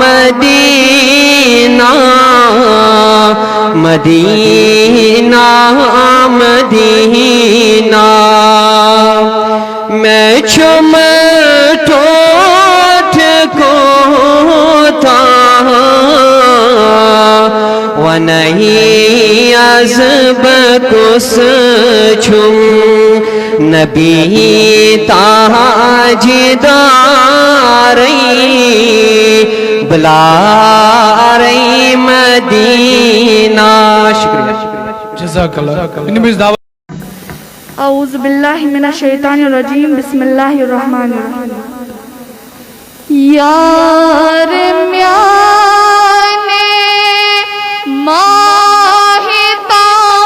مدینہ مدینہ مدینہ میں چم ٹوٹ کو تھا و نہیں عذب کس چھم نبی تاجداری بلا رہی مدینہ. شکریہ. جزاک اللہ. اعوذ باللہ من الشیطان الرجیم. بسم اللہ الرحمن الرحیم. یار میانے ماہ تابانو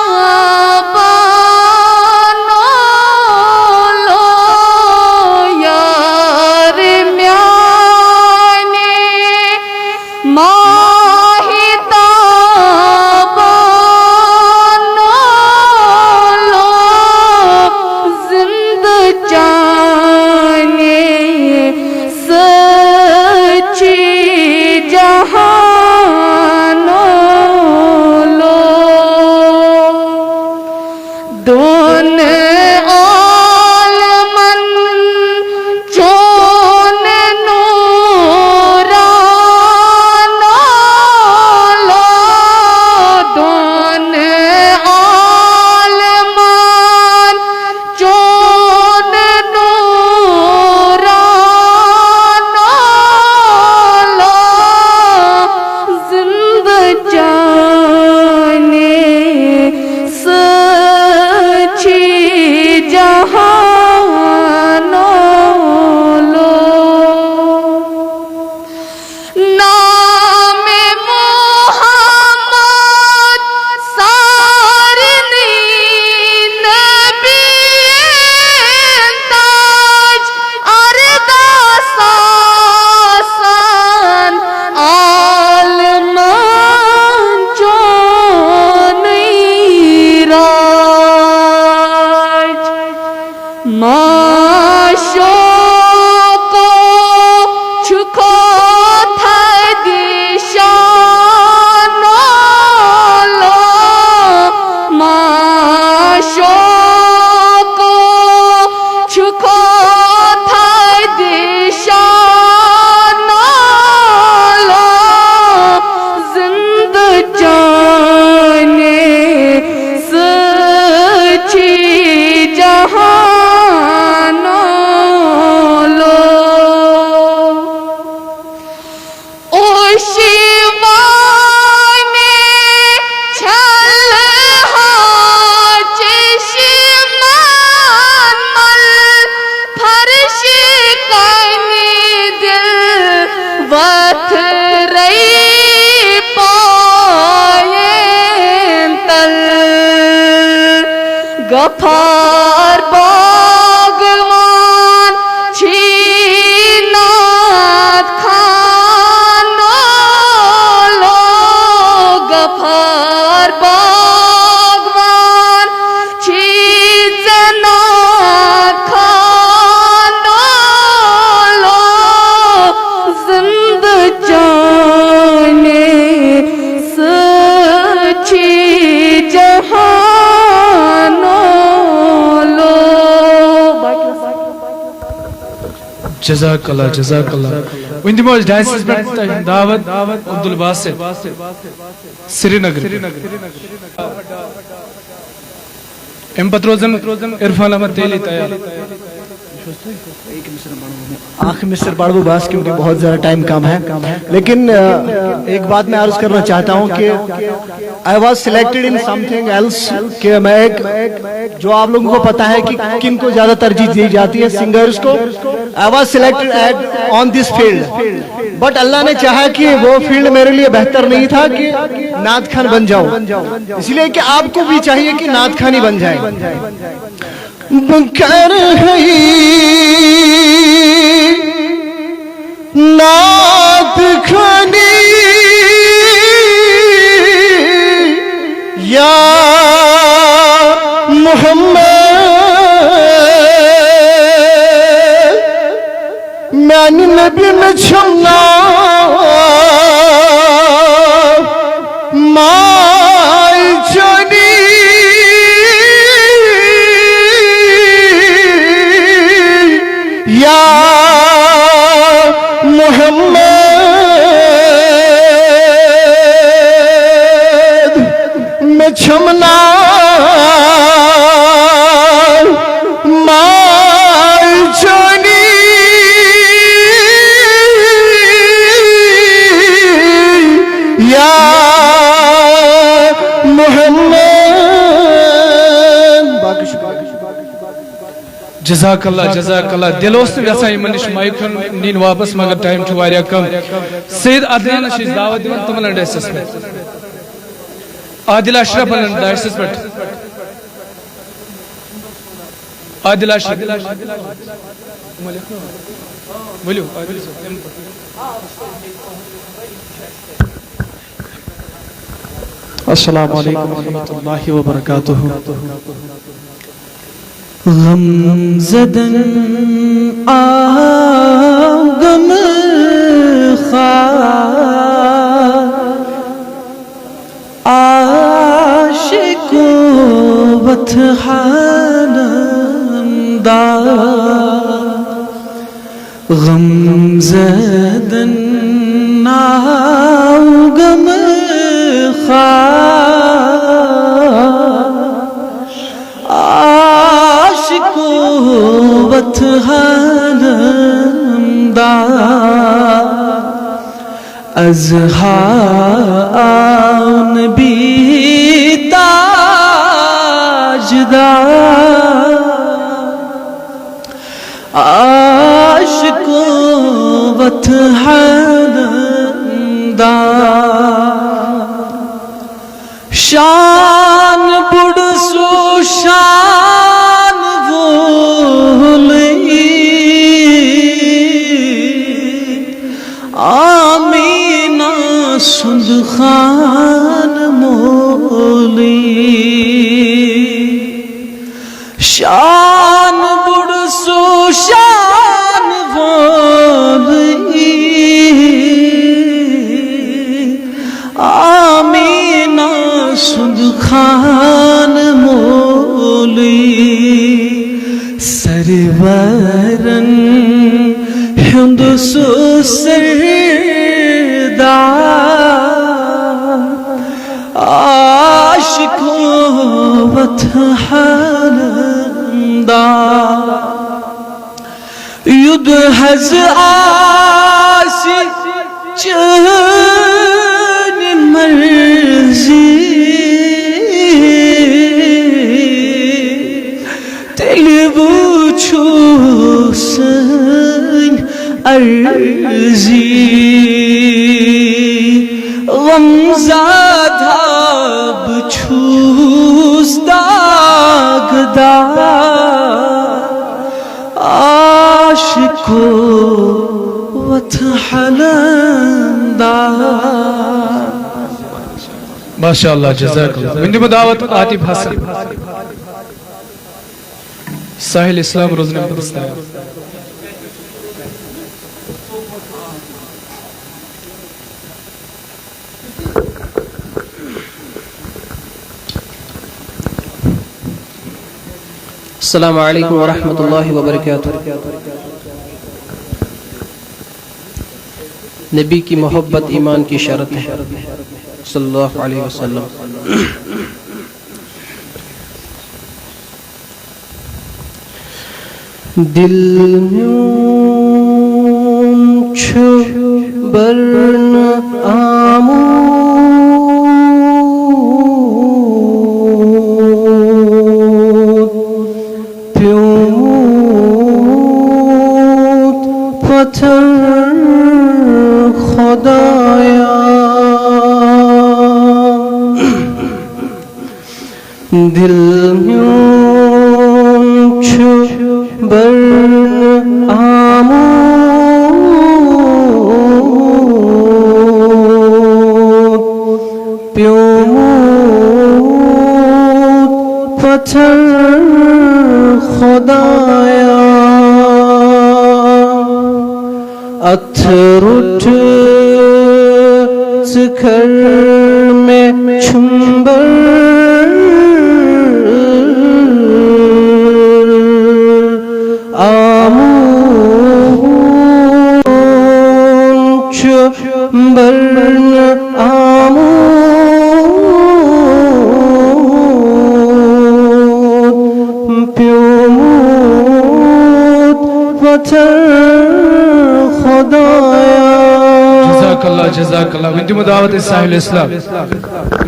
لو یار میانے ماہ تابانو لو زندہ جانے سچی جہانو لو دون عالمن چون نورانو لو دون عالمن چون نورانو لو زندہ جانے سچی جہانو لو نام محمد سارنی نبی تاج اردا ساسان عالمان چونی راج معشوقو چھکو تھا دیشانو لو معشوقو چھکو تھا دیشانو لو زندہ جانے سچی جہانو لو او شیوانے چھل چشمان مل فرشی کنی دل وتھ رئی پائیں تل غفار باغوان چھینات کھانو لو غفار باغوان چھینات کھانو لو زندہ جانے سچی جہانو لو. جزاک اللہ. جزاک اللہ. وۄنۍ دِمو أسۍ ڈانسَس پٮ۪ٹھ تۄہہِ دعوت عبدالباسط سری نگر. اَمہِ پتہٕ روزن عرفان احمد تیلی تیار. آخر مصر بڑھو بس کیونکہ بہت زیادہ ٹائم کم ہے لیکن ایک بات میں عرض کرنا چاہتا ہوں کہ I was selected in something else کہ میں ایک جو آپ لوگوں کو پتا ہے کہ کن کو زیادہ ترجیح دی جاتی ہے سنگرز کو I was selected on this field but اللہ نے چاہا کہ وہ فیلڈ میرے لیے بہتر نہیں تھا کہ نعت خان بن جاؤں اس لیے کہ آپ کو بھی چاہیے کہ نعت خانی بن جائے بکر ہے نعت خانی یا محمد میں نبی میں چھمنا یا محمد. باقی شکریہ. جزاک اللہ دلوس یسا یمن نش مائک نین واپس مگر ٹائم چھ واریاہ کم. سید عدنان چھ دعوت دِوان تمن ڈیسس پہ. عادل اشرف ڈیسس پہ. عادل اشرف ولو السلام علیکم ورحمۃ اللہ وبرکاتہ. غم زدن غم خار عاشق وطحانندار. غم زدن غم عاشق وطحانندار. ازہان بھی تاجدار. عاشق وطحانندار. شان بڑ سو شان وولی آمینہ سند خان مولی. شان بڑ سو شان وولی آمینہ سند خان مولی. سرورن ہند سو سردار. عاشق وطحانندار. ید حز آسی چین مرضی تلبو چھوسن ارزی. غمزادہ بچھوس داغدار. عاشق وطحانندار. ماشاءاللہ جزاک اللہ. وندی دعوت عاطف حسن ساحل اسلام روزنے مدرسہ. السلام علیکم ورحمۃ اللہ وبرکاتہ. نبی کی محبت ایمان کی شرط ہے صلی اللہ علیہ وسلم. دل میون چھو برن آمو پتھر خدایا. دل میون چھو برن آمود پیومود پتھر خدایا. اتھر اٹھ سکھر میں چھمبر آمون چھمبرن آمون پیومود پتھر خدایا. جزاک اللہ ون دمو دعوت ساحل اسلام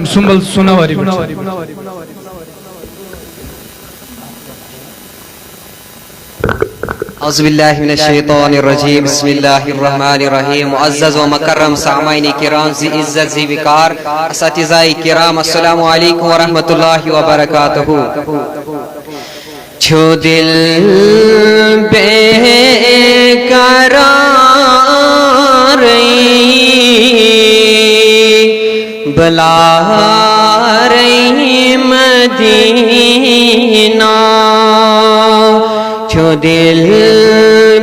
سنبل سوناواری اعوذ باللہ من الشیطان الرجیم بسم اللہ الرحمن الرحیم معزز و مکرم سامعین کرام ذی عزت ذی وقار اساتذہ کرام السلام علیکم ورحمۃ اللہ وبرکاتہ چھو دل بے قرار بلا رہی مدینہ چھو دل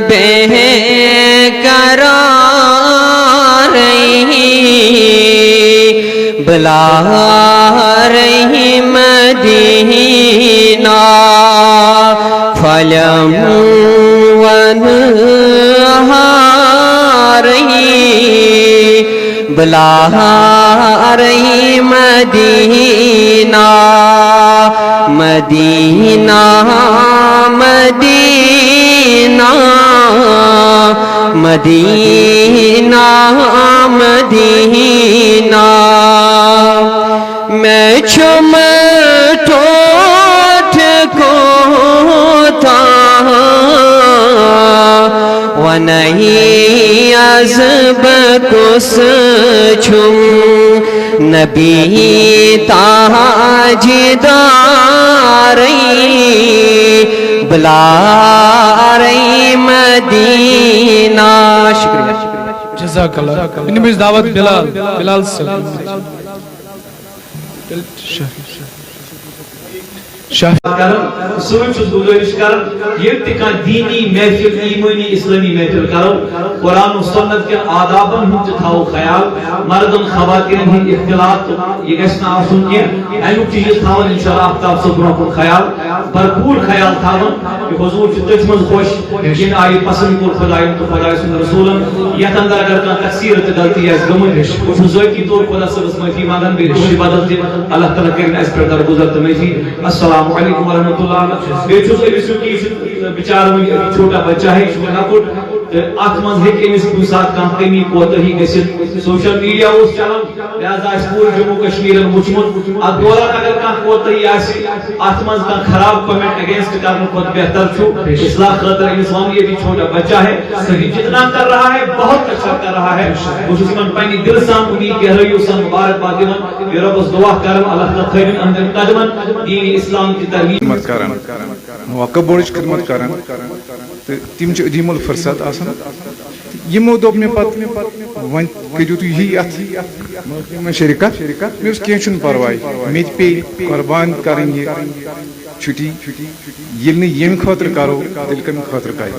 بے قرار بلا رہی مدینہ فلم ونہار بلا رہی مدینہ مدینہ مدینہ مدینہ مدینہ میں ٹوٹ کو تھا ونہی عزب کس چھم نبی تاجداری بلا رہی مدینہ شکریہ جزاک اللہ ان میں دعوت بلال سے گزارش کران یہ دینی محفل ایمانی اسلامی محفل کرو قرآن و سنت کے آدابن ہم تھاو خیال مردن خواتین ہند اختلاط یہ گھنا آسن کی امیک چیز تھاون انشاءاللہ آفتاب صبح برون خیال بھرپور خیال تھاون کہ حضور تجھ من خوش جن آئی پسند کور خدائن تو خدای سن رسولن یت اندر اگر کان تقصیر تو غلطی ہے گمت وہ ذاتی طور خدا صرف معافی مانگن بے روح عبادت اللہ تعالی کرن اس پر درگزر تمہی السلام علیکم ورحمۃ اللہ بچار چھوٹا بچہ ہے ات من ہمس کن سات کم کمی کوتہی گھت سوشل میڈیا اس چلان لہذا پورے جموں کشمیر وچمت ات دوران اگر کھانا کوتہی ات من خراب کمنٹ اگینسٹ کرنے کھت بہتر اصلاح خاطر امس ون یہ چھوٹا بچہ ہے صحیح جتنا کر رہا ہے بہت اچھا کر رہا ہے بہت پنہ دل سان امید گہرائیو سان مبارکباد دان یہ ربس دعا کرم اللہ تعالی تھوین اندر قدمن دین اسلام کی ترویج موقع بورچ خدمت کران تم عدیم الفرصت آسان یمو دوپ مے پت ون کریو تھی یہ ات میں شرکت مے کی پرواہ مے پی قربان کریں یہ چھٹی یل یم خاطر کرو تیل کم خاطر کر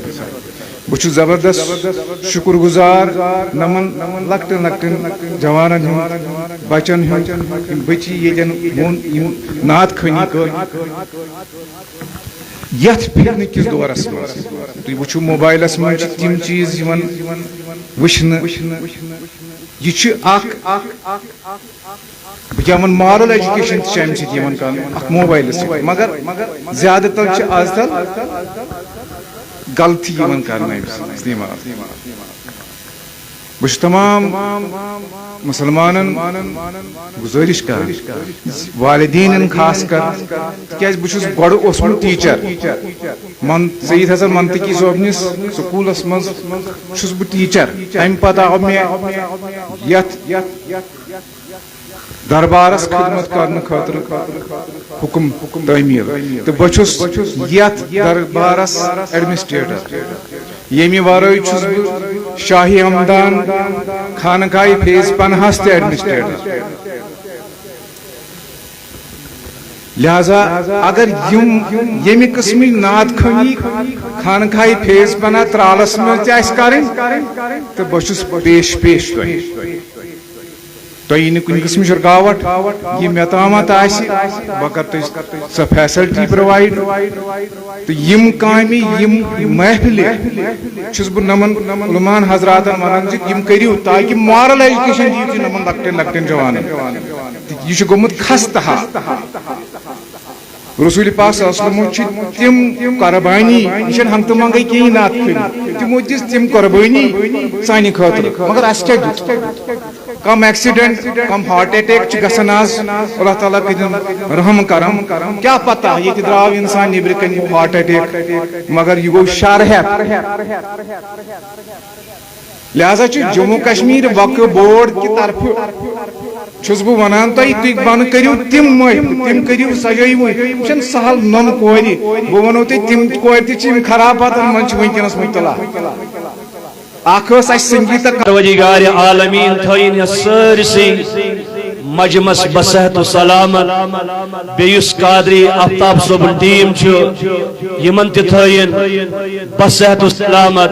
بہت زبردست شکر گزار نمن لکٹن لکٹن جوانن بچن بچی یہ نعت خانی کر یت پھرن کس دورس مز تھی وچو موبائلس من تم چیز وچھن یہ بہ مارل ایجوکیشن تم سن کر موبائل مگر زیادہ تر آز تل غلطی کرنا استعمال بہ تمام مسلمانن گزارش کر والدین خاص کر تیز بہت گۄڈٕ اوسمُت ٹیچر سید حسن منطقی صٲبنِس سکوٗلس منٛز چھُس بہٕ ٹیچر امہِ پتہٕ آو مےٚ یتھ دربارس خدمت کرنے خاطر حکم تعمیل تو بہس یت دربارس ایڈمنسٹریٹر یمہ ورٲے چھُس بہٕ شاہی ہمدان خانقاہ فیض پنہس تہ ایڈمنسٹریٹر لہذا اگر یمہ قسم نعت خانی خانقاہ فیض پناہ ترالس مز تہ کریں تو بہس پیش تھی کن قسم رکاوٹ یہ مے تامت بہ کر سو فیسلٹی پرووائڈ تو یم کامہ یم محفل چھس بہ نمن علمان حضراتن ونان یم کریو تاکہ مارل ایجوکیشن دیو نمن لکٹن لکٹن جوانن یہ گومت خستہ رسول پاک صلی اللہ علیہ وسلم تم قربانی یہ ہم تو منگے کی نات کھلی تمو دس تم قربانی سانہ خاطر مگر اس کیا دیت کم ایکسیڈنٹ کم ہارٹ اٹیک گھن اللہ تعالیٰ کدن رحم کرم کیا پتہ یہ درو انسان نبر کن ہارٹ اٹیک مگر یہ گو شرحت لہذا جموں کشمیر وقف بورڈ کی طرف چھس بہ ونان تھی بن کرو تم تم کرو سجائی سہل نم کور بہ ونو تم کور تم خراباتن من ونکس مبتلا اخ سنگیت پروردگار عالمین تھین سرسی مجمس بصحت و سلامت بیس قادری آفتاب صوب ٹیم یمن تھین بصحت و سلامت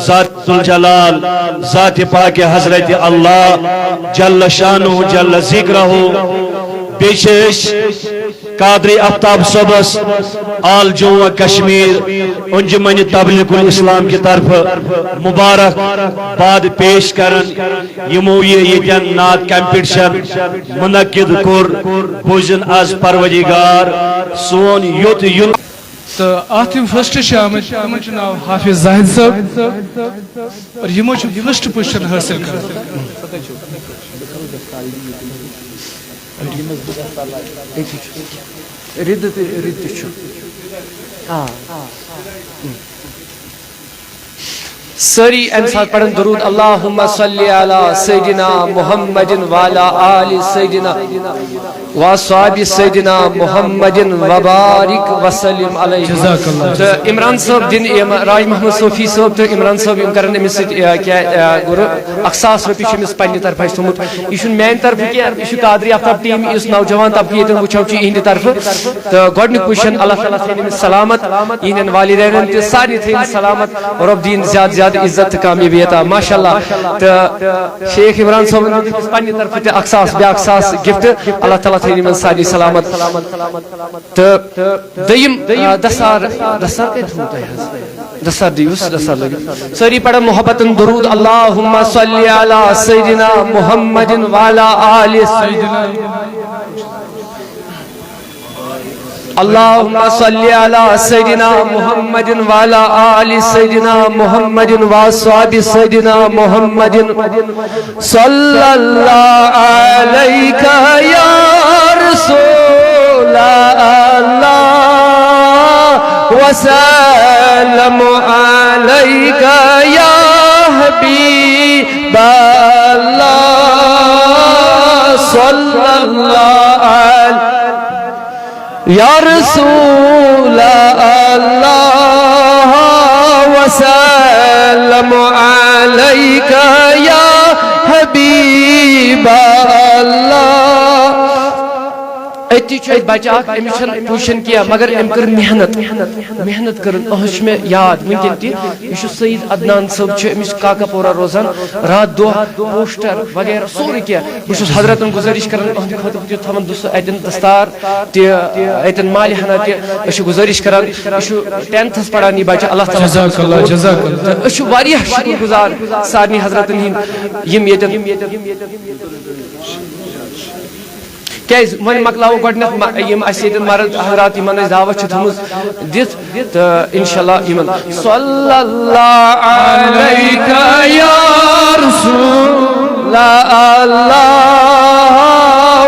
ذات الجلال ذات پاک حضرت اللہ جل شانہ جل ذکرہ بیش قادری آفتاب صوبس آل جموں کشمیر انجمن تبلیغ الاسلام کی طرف مبارک باد پیش کرن یمو یہ نعت کمپٹیشن منعقد کور بوزن از پروردگار سون یوت یون تو ات فرسٹ آمت تمن ناو حافظ زاہد صاحب اور یمو فرسٹ پوزیشن حاصل کر سری ام ساتھ پڑھن درود اللہم صلی علی سیدنا محمد وعلی آل سیدنا واصحاب سیدنا محمد وبارک وسلم علیہ. جزاک اللہ. تو عمران صاحب دن راج محمد صوفی صاحب تو عمران صاحب یم کرن امس گر اخساس رپی امس پنہ طرف تھومت یہ میان طرف کی یہ قادری آفتاب ٹیم اس نوجوان طبقہ یتن وچھو اہند طرف تو گۄڈنیُک پوزیشن اللہ تعالیٰ تھین امس سلامت اہندین والدینن تہ سارے تھین سلامت رب دین زیادہ زیادہ عزت کامیابی عطا ماشاء اللہ. تو شیخ عمران صاحب پنہ طرف تہ اخساس بیاکھ ساس گفٹ اللہ تعالیٰ تھین امن سارے سلامت. تو دیم دسار دسار دیوس دسار لگی ساری پڑھا محبت درود اللہم صلی علی سیدنا محمد وعلی آل سیدنا اللہم صلی علی سیدنا محمد وعلی آل سیدنا محمد واصحاب سیدنا محمد صلی اللہ علیکہ یا رسول اللہ وسلم علیکہ یا حبیب اللہ صلی اللہ علیہ یا رسول اللہ وسلم علیکہ یا حبیب اللہ. اتی چھت بچہ امس پوزیشن کیا مگر ام کر محنت کرن اہش میں یاد ونکن تہ یہ سید عدنان صاحب امس کاکا پورا روزان رات دہ پوسٹر وغیرہ سورے کیا بس حضرتن گزارش کران اہد خاطر تھوان اتن دستار اتن مالحانہ تہ گزارش کران یہ 10th پڑھان یہ بچہ اللہ تعالیٰ جزاک اللہ جزاک اللہ. واریاہ شکر گزار سارنی حضرتن ہند یم یتن کیاز ون مکلاو گۄڈنیتھ یم اس یتن مرد حضرات یمن اس دعوت تھمز دت تو انشاءاللہ یمن صلی اللہ علیکہ یا رسول اللہ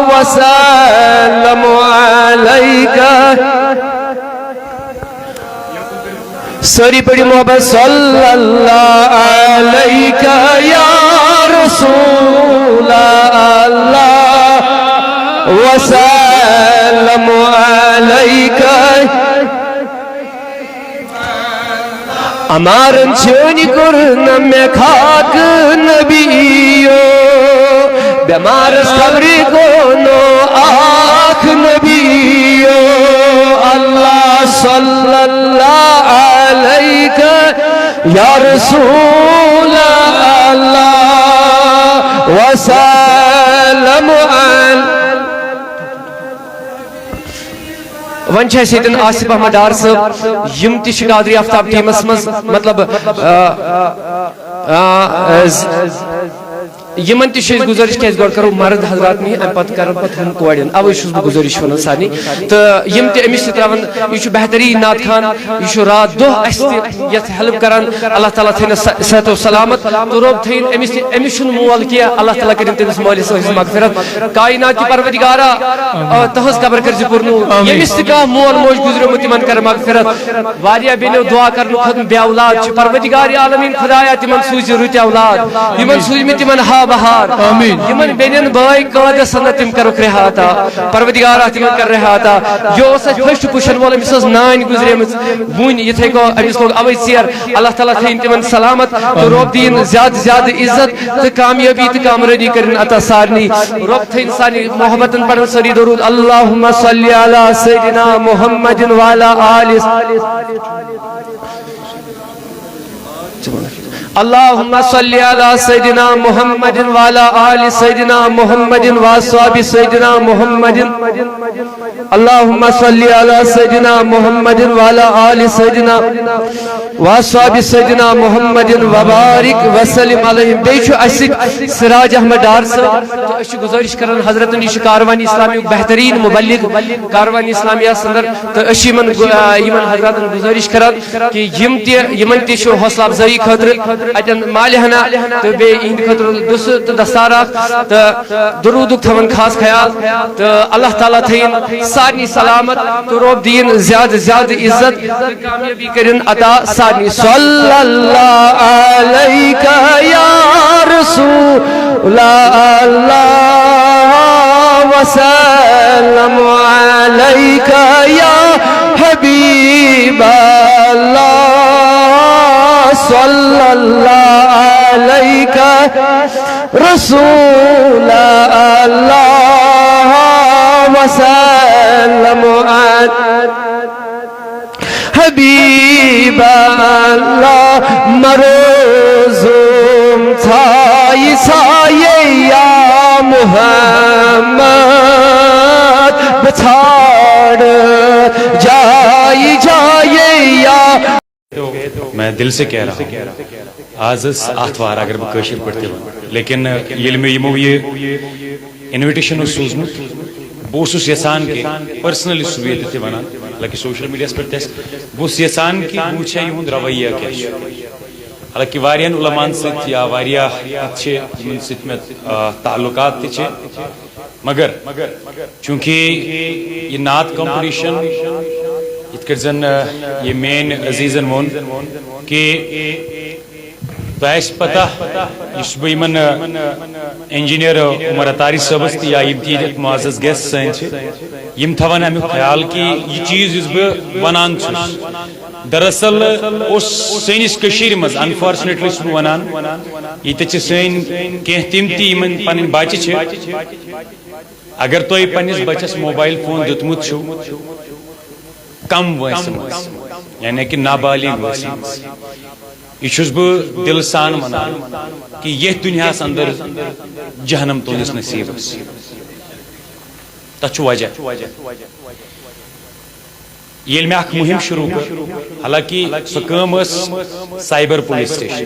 وسلم علیکہ ساری بڑی محبت صلی اللہ علیکہ یا رسول اللہ وسلم علیکہ امارن چونی کرنا میں خاک نبیو بیمار صبری کونو آخ نبیو اللہ صلی اللہ علیکہ یا رسول اللہ وسلم علیکہ. ون یتن آصف احمد ڈار صاحب یم تہ قادری آفتاب ٹیمس مز مطلب یمن تہ گزارش کیازِ گۄڈٕ کرو مرد حضرات نی امہِ پتہٕ کرو پتہٕ ہُم کورٮ۪ن اوے چھُس بہٕ گزارش ونان سارنٕے تہٕ یِم تہِ أمِس سۭتۍ تراون یہِ چھُ بہتریٖن نعت خان یہِ چھُ رات دۄہ اَسہِ تہِ یتھ ہیلپ کران اللہ تعالیٰ تھٲینس صحت و سلامت تہٕ رۄب تھٲیِن أمِس چھُنہٕ مول کینٛہہ اللہ تعالیٰ کٔرِن تٔمِس مٲلِس صٲبس مغفرت کاینات کی پروردگارا تہنٛز قبر کٔرزِ پُرنوٗر ییٚمِس تہِ کانٛہہ مول موج گُزریومُت تِمن کر مغفرت واریاہ بیٚنیو دعا کرنہٕ خٲطرٕ بے اولاد چھِ پروردگار عالمیٖن خدایا تِمن سوٗزِ رٕتۍ اولاد یِمن سوٗزمٕتۍ تِمن ہا بہار یمن بینن بٲے قٲدٕ سنت تِم کرُکھ رِہا عطا پروردگارا تِمن کر رِہا عطا یہِ اوس اَسہِ فٔسٹ پُشن وول أمِس ٲس نانۍ گُزریمٕژ وُنۍ یِتھٕے کٔنۍ أمِس لوگ اوے ژیر اللہ تعالیٰ تھٲیِن تِمن سلامت تہٕ رۄب دِیِن زیادٕ زیادٕ عزت تہٕ کامیٲبی تہٕ کامرٲنی کٔرِن عطا سارنٕے رۄب تھٲیِن سارنٕے محبتن پرن سٲری درود اللہُمَّ صلی علی سیدنا محمد وعلی آلہ اللہم صلی علی سیدنا محمد وعلی آل سیدنا محمد واصحاب سیدنا محمد اللہم صلی علی سیدنا محمد وعلی آل سیدنا واصحاب سیدنا محمد وبارک وسلم علیہم بیٚیہِ چھُ اَسہِ سراج احمد ڈار صٲب تہٕ أسۍ چھِ گُزٲرِش کران حضرتن یہِ چھُ کاروانی اسلامیُک بہتریٖن مُبلِغ کاروانی اسلامیہ صدر تہٕ أسۍ چھِ یِمن حضراتن گُزٲرِش کران کہِ یِمن تہِ چھُ حوصلہ افزٲیی خٲطرٕ اتن مالہنا تہٕ بیٚیہِ یِہنٛدِ خٲطرٕ دُسہٕ تہٕ دستار اکھ تہٕ درودُک تھاوان خاص خیال تہٕ اللہ تعالیٰ تھٲیِن سارنٕے سلامت تہٕ رۄب دِیِن زیادٕ زیادٕ عزت تہٕ کامیٲبی کٔرِن عطا سارنٕے صلی اللہ علیکہ یا رسول اللہ وسلم علیکہ یا حبیب اللہ صلی اللہ علیکہ رسول اللہ وسلم حبیب اللہ مروزم تھائی سایہ یا محمد بچھاڑ جائی جائے یا میں دل سے کہہ رہا ہوں آز آتوار اگر بہ کشیر پہ لیکن یل میں یمو یہ انویٹیشن سوزمت بہس یسان کہ پرسنلی سو یہ ونان حالانکہ سوشل میڈیا پہ بہس یسان کہ بہ وچھا یہند رویہ کیا حالانکہ واریاہن علمان ست یا واریاہ یمن ست میں تعلقات تہ مگر چونکہ یہ نعت کمپٹیشن یت کر زن یہ مین عزیزن وون کہ تہ پتہ اس بہ یمن انجینئر عمر اتاری صبس تہ یا یم تہ معزز گیسٹ سن یم تھوان امیک خیال کہ یہ چیز اس بہ ونان چھس دراصل اس سینس کشیر مز انفارچونیٹلی چھ ونان یہ تہ سین کینٛہہ تم تہ یمن پنن بچہ چھ اگر تہ پنس بچس موبائل فون دتمت چھو کم وٲنٛسہِ منٛز یعنی کہ نابالغ وٲنٛسہِ منٛز یہ چھُس بہٕ دل سان ونان کہ یتھ دنیاہس اندر جہنم تُہنٛدِس نصیٖبس تتھ چھُ وجہ ییٚلہِ مےٚ اکھ مُہم شروع کٔر حالانکہ سۄ کٲم ٲس سایبر پولیس سٹیشن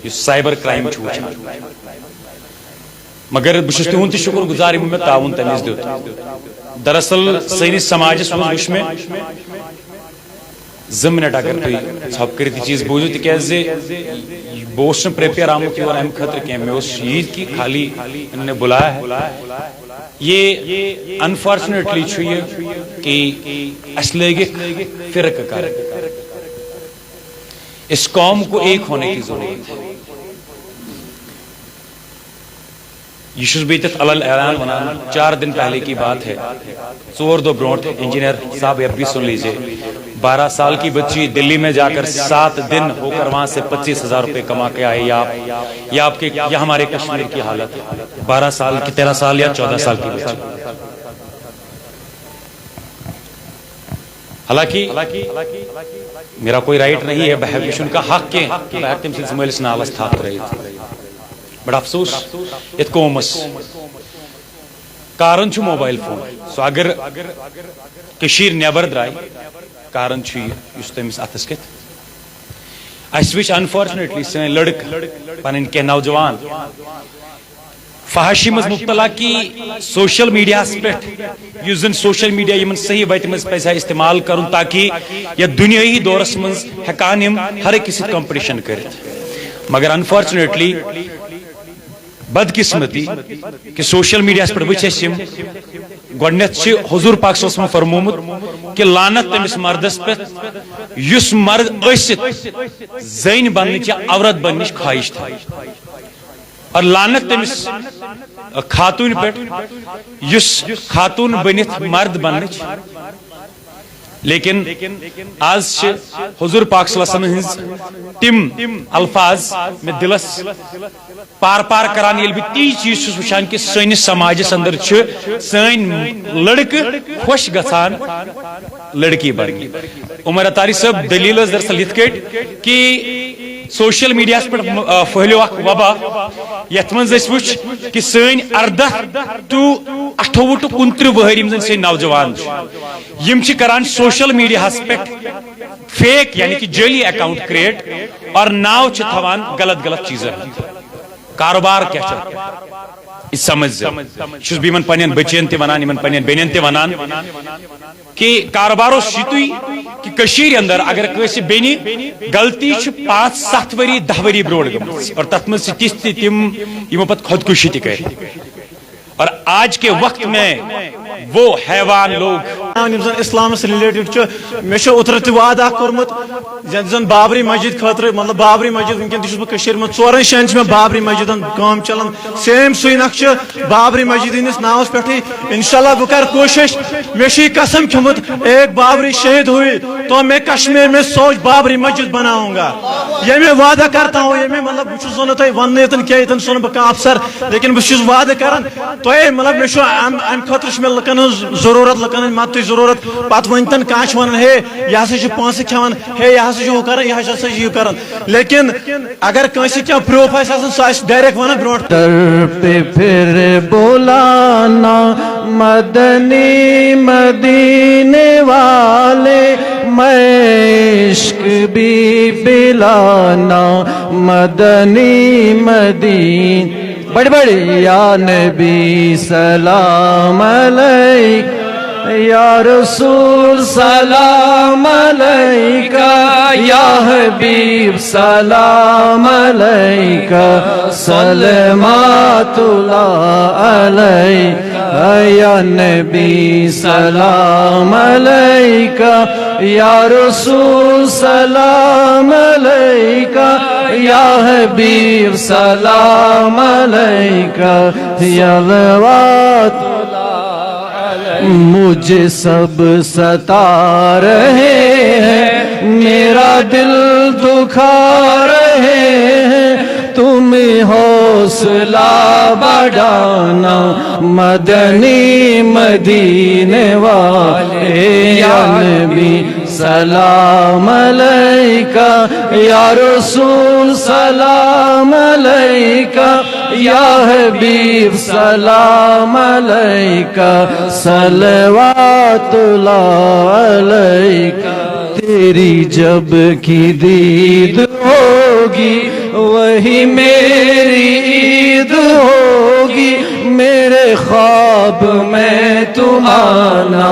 یُس سایبر کرائم چھُ وٕچھان مگر بہٕ چھُس تِہُنٛد تہِ شُکر گُزار یِمو مےٚ تعاوُن تمہِ وِزِ دیُت دراصل سٲنِس سماجس منٛز وٕچھ مےٚ 2 منٹ اگر تُہۍ ژھۄپہٕ کٔرِتھ یہِ چیٖز بوٗزِو تِکیازِ بہٕ اوسُس نہٕ پریپیئر آمُت یور امہِ خٲطرٕ کینٛہہ مےٚ اوس یی کہ خالی انہوں نے بلایا ہے یہ انفارچونیٹلی چھُ یہ کہ اس لٲگِکھ فرقہٕ کرٕنۍ اس قوم کو ایک ہونے کی ضرورت ہے یہ چھُس بہٕ ییٚتٮ۪تھ علل اعلان ونان 4 دن پہلے کی بات ہے 4 دۄہ برونٛٹھ انجینئر صاحب اب بھی سن لیجیے 12 سال کی بچی دلی میں جا کر 7 دن ہو کر وہاں سے 25,000 روپے کما کے آئے یا آپ کے یا ہمارے کشمیر کی حالت 12 سال کی 13 سال یا 14 سال کی بچی حالانکہ میرا کوئی رائٹ نہیں ہے بہت ان کا حق کے تم سے مالس نالس تھپ ترت بڑا افسوس یت قومس کارن چھُ موبائل فون سو اگر کشیر نیبر درائے کارن چھُ یُس تٔمِس اتھس کٮ۪تھ اس وچ انفارچونیٹلی سن لڑک پن کی نوجوان فحاشی مز مبتلا کی سوشل میڈیا پہ اس زن سوشل میڈیا یمن صحیح وتہ مز پزِ استعمال کرن تاکہ یہ دنیائی دورس مز ہیکان یم ہر کسی کمپٹیشن کرت مگر انفارچونیٹلی بدقسمتی کہ سوشل میڈیا پہ وچ یم گۄڈنیتھ حضور پاک صلی اللہ علیہ وسلم فرمومت کہ لعنت تمس مردس پہ یس مرد ٲسِتھ زٔنۍ بننٕچ عورت بننٕچ خواہش تھا اور لعنت تمس خاتون پہ یس خاتون بنت مرد بننٕچ لیکن آز حضور پاک صلی اللہ علیہ وسلم تم الفاظ میں دلس پار پار کران یل بہ تی چیز وچان کہ سٲنِس سماجس اندر سٲنۍ لڑکہ خوش گژھان لڑکی بننہِ عمر اتاری صاحب دلیل دراصل یتھ کٲٹھۍ کہ سوشل میڈیا پہ پھہلیو اخ وبا یتھ مز وچ کہ سٲنۍ 18 ٹو 28 ٹو 29 وہر یم زن سٲنۍ نوجوان یم چھ کران سوشل میڈیا پہ فیک یعنی کہ جعلی اکاؤنٹ کریٹ اور ناو چھ تھوان غلط غلط چیزن کاروبار کیا سمجھ چھس بہ یمن پنن بچین تہ ونان یمن پنن بینن تہ ونان کہ کاروبارس یتُے کہ کشیر اندر اگر کٲنٛسہِ بیٚنہِ غلطی چھ 5-7 ؤری 10 ؤری برونٛٹھ گٔمٕژ اور تتھ منٛز چھِ تِژھ تہِ تِم یِمو پتہٕ خودکشی تہِ کٔر اور آج کے وقت میں وہ حیوان لوگ اسلام سے ریلیٹڈ میں اوتر وعدہ کورمت زن بابری مسجد خاطر مطلب بابری مسجد ونکن من 4 جاین میں بابری مسجد کام چلان سیم سُے نقش بابری مسجد ہندس ناوس پہ انشاءاللہ بہ کر کوشش میں قسم کھیومت ایک بابری شہید ہوئی تو میں کشمیر میں 100 بابری مسجد بناؤں گا یہ میں وعدہ کرتا ہوں یہ میں مطلب بہت تھی ون کی سن بہ افسر لیکن بہت وعدہ کران تو مطلب میں ام خاطر میں لکن ضرورت لکن مدد ضرورت پتہ ونتن کھانا ونان ہے یہ ہسا پونسہ کھان ہے یہ ہسا ہو کر یہ ہسا یہ کر لیکن اگر کنسی کیا پروف آسان سہ ڈائریکٹ ونان برونٹ در پہ پھر بولانا مدنی مدینے والے میں عشق بھی بلانا مدنی مدین بڑی بڑی یا نبی سلام علیک یا رسول سلام علیکہ یا حبیب سلام علیکہ صلوات اللہ علیکہ یا نبی سلام علیکہ یا رسول سلام علیکہ یا حبیب سلام علیکہ یا صلوات مجھے سب ستا رہے ہیں میرا دل دکھا رہے ہیں تمہیں حوصلہ بڑھانا مدنی مدینے والے یا نبی سلام علیکہ یا رسول سلام علیکہ یا حبیب سلام علیکہ صلوات اللہ علیکہ تیری جب کی دید ہوگی وہی میری عید ہوگی میرے خواب میں تم آنا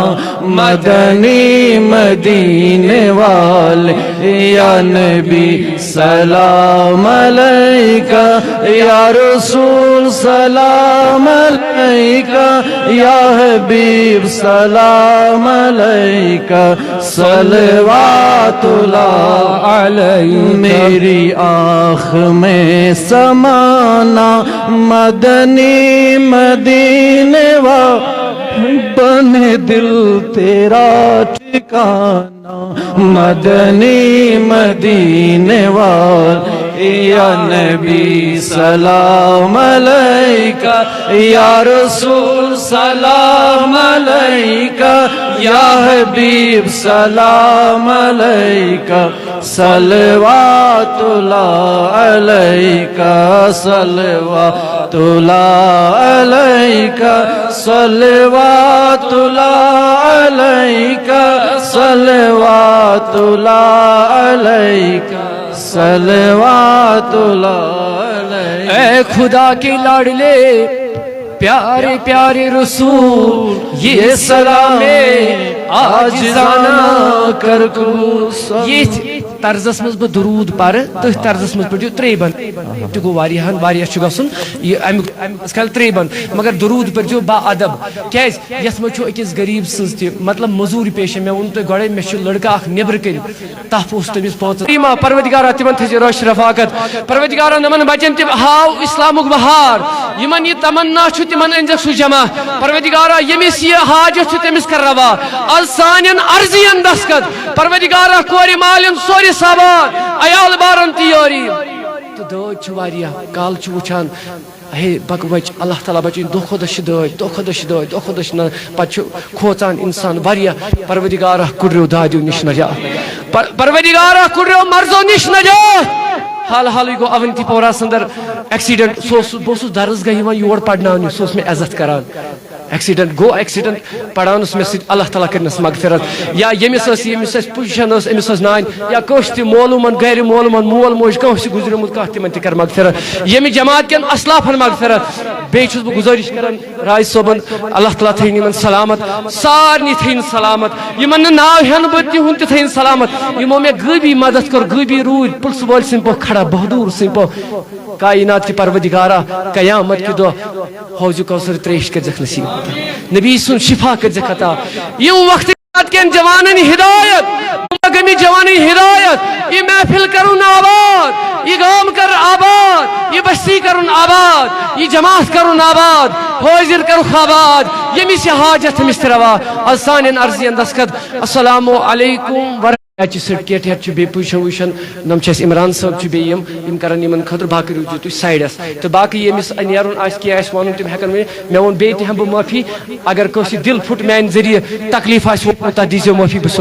مدنی مدینے والے یا نبی سلام علیکہ یا رسول سلام علیکہ یا حبیب سلام علیکہ صلوات اللہ علیہ میری آنکھ میں سمانا مدنی مدینے بنے دل تیرا ٹھکانا مدنی مدینے والے یا نبی سلام علیکہ یا رسول سلام علیکہ یا حبیب سلام علیکہ صلوات اللہ علیکہ صلوات اللہ علیکہ صلوات اللہ علیکہ صلوات اللہ علیکہ صلوات اللہ اے خدا کے لاڈلے پیارے پیارے رسول یہ سلام آجزانہ کر کو یہ طرزس مز درود پر تھی طرزس مز پڑھو ترے بند تہ گو واریاہ گھن یہ کھل ترے بند مگر درود پڑھو با ادب کیاز یس مجھ اکس غریب سز تہ مطلب مزوری پیش مے ون تہ گۄڈے مے لڑکہ اخ نبر کن تف اوس تمس پانچ پروردگارا تمن تھے روش رفاقت پروردگارا نمن بچن تہ ہاو اسلامک بہار یمن یہ تمنا چھ تمن انزک سو جمع پروردگارا یمس یہ حاجت چھ تمس کر روا از سانن ارضین دستخط پروردگارا کور مالن سوری سابان عیال بارن تیاری تو دود چھ واریاہ کال چھ وچھان ہے بک بچ اللہ تعالیٰ بچین دو خودش دود دو خودش دود دو خودش نہ پچ کھوچان انسان واریاہ پروردگارا کڑریو دادیو نش نجات پروردگارا کڑریو مرزو نش نجات حال گو اونتی پورا سندر ایکسیڈنٹ بہس درس گاہ یور پڑھنانے سہ میں عزت کران ایکسیڈنٹ گو ایکسیڈنٹ پڑھانس مے سۭتۍ اللہ تعالیٰ کرنس مغفرت یا یمس پوزیشن امس نان یا کس تہ مولومن گھر مولومن مول موج کانٛہہ گزریمت کانٛہہ تمن تہ کر مغفرت یمہ جماعت کین اسلافن مغفرت بیٚیہِ چھُس بہٕ گزٲرِش کران راج صٲبن اللہ تعالیٰ تھٲیِن یمن سلامت سارنٕے تھٲیِن سلامت یمن نہٕ ناو ہٮ۪نہٕ بہٕ تِہُنٛد تہِ تھٲیِن سلامت یمو مےٚ غٲبی مدد کٔر غٲبی روٗدۍ پُلسہٕ وٲلۍ سٕنٛدۍ پٲٹھۍ کھڑا بہادور سٕنٛدۍ پٲٹھۍ کائنات کی پروردگارا قیامت کے دو حوض کوثر تریش کر زخ نصیب نبی سن شفا کر زخ عطا یہ وقت کن جوانن ہدایت گمی جوانی ہدایت یہ محفل کرن آباد یہ گام کر آباد یہ بستی کرن آباد یہ جماعت کرن آباد حاضر کرو آباد یہ مس حاجت مستروا آسان ارضی دستخط السلام علیکم سرٹیفکیٹ بی پوزیشن ووزیشن نم عمران صاحب بیم کران یمن خاطر باقی روزو تھی سائڈس تو باقی یمس نیرن کی ون تم ہیکن ون مے وون بیٚیہِ تہِ ہم بہٕ معافی اگر کٲنٛسہِ دل پھٹ میانہِ ذریعہ تکلیف آسہِ تتھ دیزیو معافی بہٕ